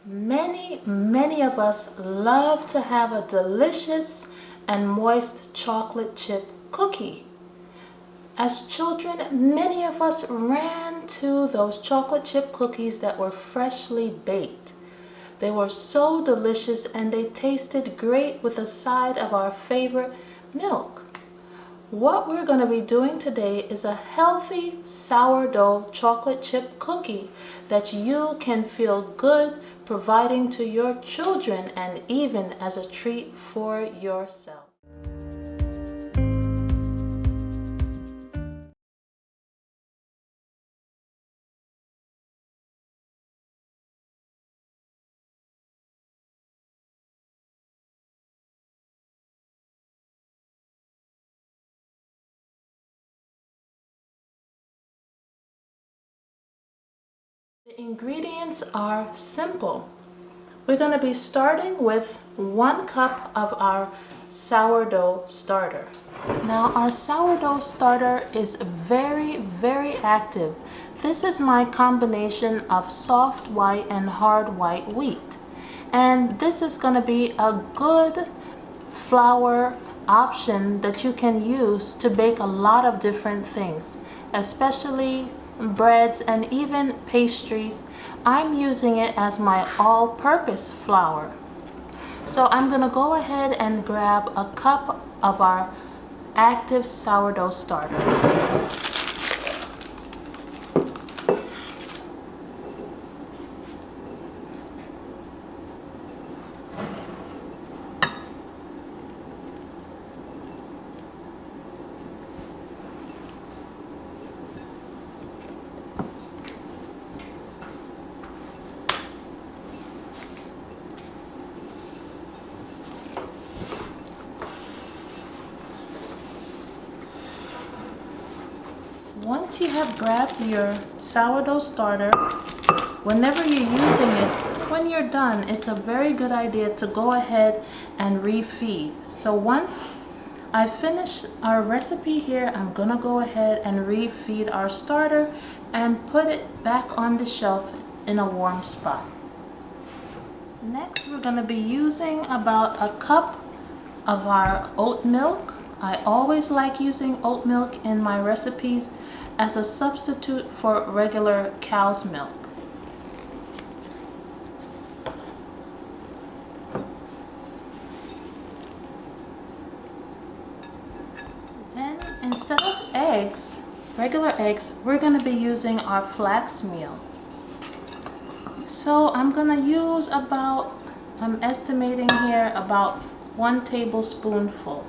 Many of us love to have a delicious and moist chocolate chip cookie. As children, many of us ran to those chocolate chip cookies that were freshly baked. They were so delicious and they tasted great with a side of our favorite milk. What we're going to be doing today is a healthy sourdough chocolate chip cookie that you can feel good providing to your children and even as a treat for yourself. The ingredients are simple. We're going to be starting with 1 cup of our sourdough starter. Now our sourdough starter is very active. This is my combination of soft white and hard white wheat. And this is going to be a good flour option that you can use to bake a lot of different things, especially breads and even pastries. I'm using it as my all-purpose flour. So I'm going to go ahead and grab a cup of our active sourdough starter. Once you have grabbed your sourdough starter, whenever you're using it, when you're done, it's a very good idea to go ahead and refeed. So once I finish our recipe here, I'm gonna go ahead and refeed our starter and put it back on the shelf in a warm spot. Next, we're gonna be using about a cup of our oat milk. I always like using oat milk in my recipes as a substitute for regular cow's milk. Then instead of eggs, regular eggs, we're going to be using our flax meal. So I'm going to use about, I'm estimating here about 1 tablespoonful.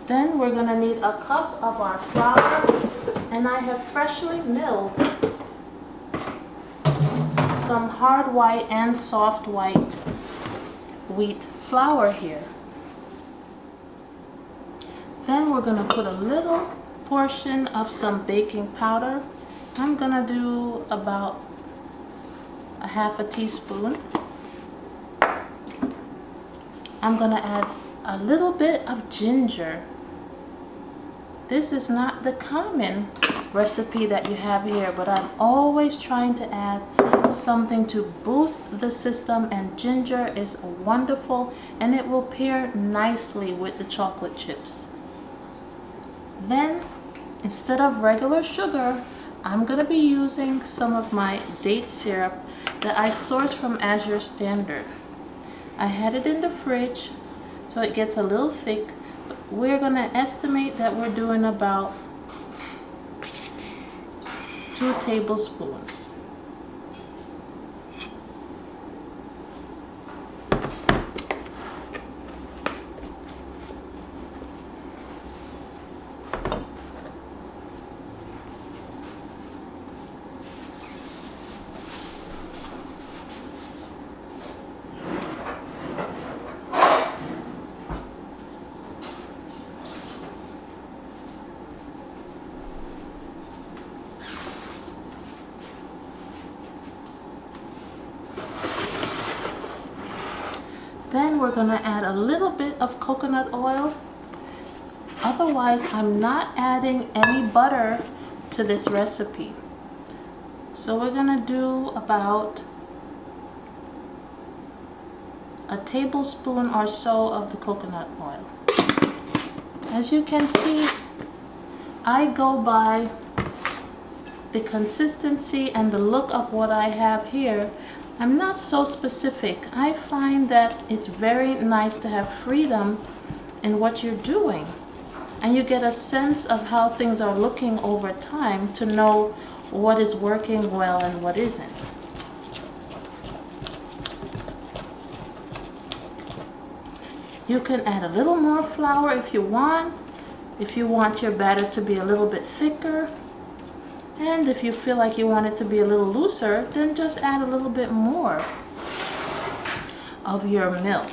Then we're going to need a cup of our flour, and I have freshly milled some hard white and soft white wheat flour here. Then we're going to put a little portion of some baking powder. I'm going to do about a half a teaspoon. I'm going to add a little bit of ginger. This is not the common recipe that you have here, but I'm always trying to add something to boost the system, and ginger is wonderful and it will pair nicely with the chocolate chips. Then instead of regular sugar, I'm going to be using some of my date syrup that I sourced from Azure Standard. I had it in the fridge so it gets a little thick. We're going to estimate that we're doing about 2 tablespoons. Then we're going to add a little bit of coconut oil. Otherwise, I'm not adding any butter to this recipe. So we're gonna do about a tablespoon or so of the coconut oil. As you can see, I go by the consistency and the look of what I have here. I'm not so specific. I find that it's very nice to have freedom in what you're doing, and you get a sense of how things are looking over time to know what is working well and what isn't. You can add a little more flour if you want your batter to be a little bit thicker. And if you feel like you want it to be a little looser, then just add a little bit more of your milk.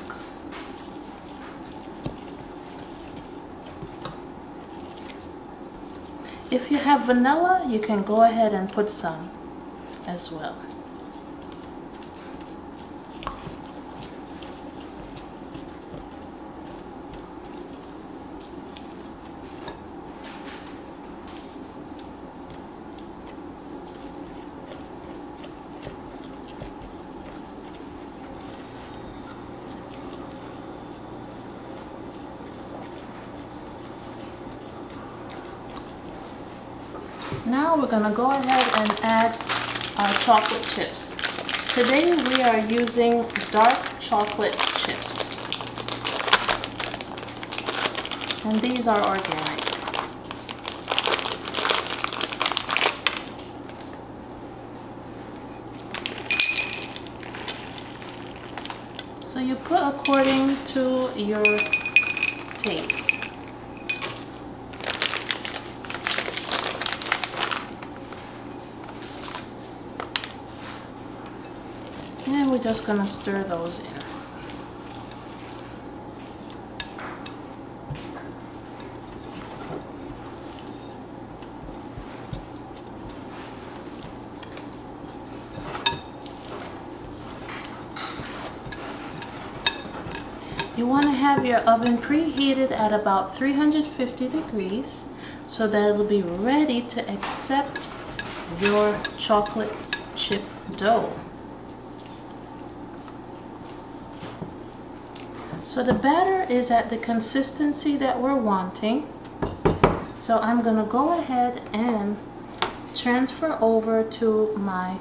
If you have vanilla, you can go ahead and put some as well. Now we're going to go ahead and add our chocolate chips. Today we are using dark chocolate chips, and these are organic. So you put according to your taste. And we're just going to stir those in. You want to have your oven preheated at about 350 degrees so that it'll be ready to accept your chocolate chip dough. So the batter is at the consistency that we're wanting. So I'm going to go ahead and transfer over to my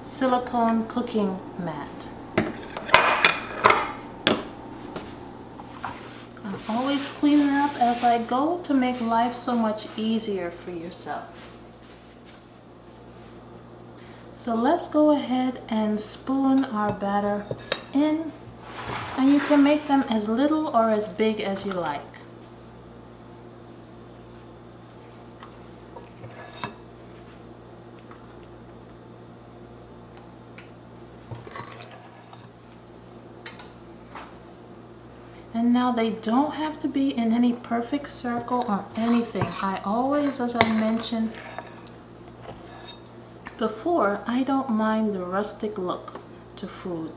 silicone cooking mat. I'm always cleaning up as I go to make life so much easier for yourself. So let's go ahead and spoon our batter in. And you can make them as little or as big as you like. And now they don't have to be in any perfect circle or anything. I always, as I mentioned before, I don't mind the rustic look to food.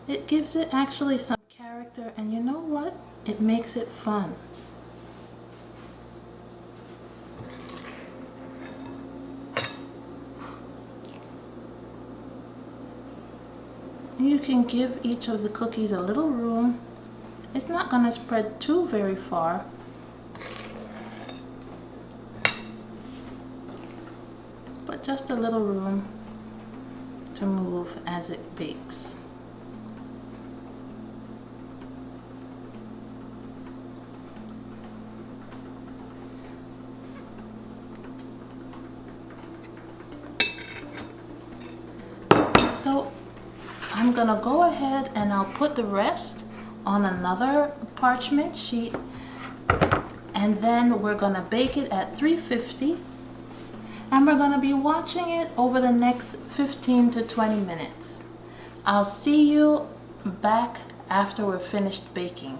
It gives it actually some character, and you know what? It makes it fun. You can give each of the cookies a little room. It's not going to spread too very far. But just a little room to move as it bakes. So I'm gonna go ahead and I'll put the rest on another parchment sheet, and then we're gonna bake it at 350, and we're gonna be watching it over the next 15 to 20 minutes. I'll see you back after we're finished baking.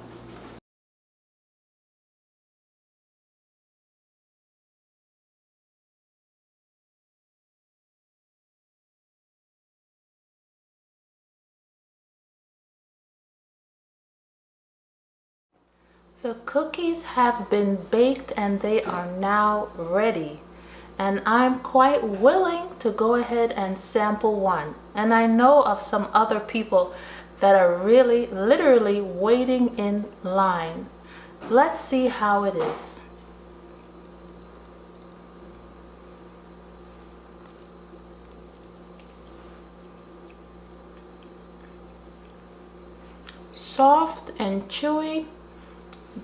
The cookies have been baked and they are now ready. and I'm quite willing to go ahead and sample one. And I know of some other people that are really literally waiting in line. Let's see how it is. Soft and chewy,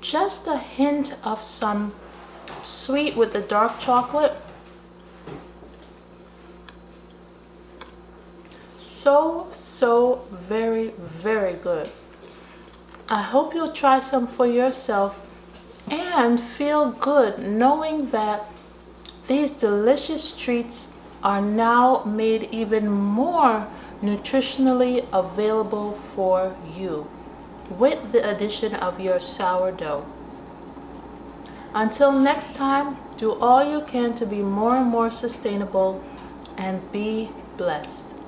just a hint of some sweet with the dark chocolate. So very, very good. I hope you'll try some for yourself and feel good knowing that these delicious treats are now made even more nutritionally available for you with the addition of your sourdough. Until next time, do all you can to be more and more sustainable and be blessed.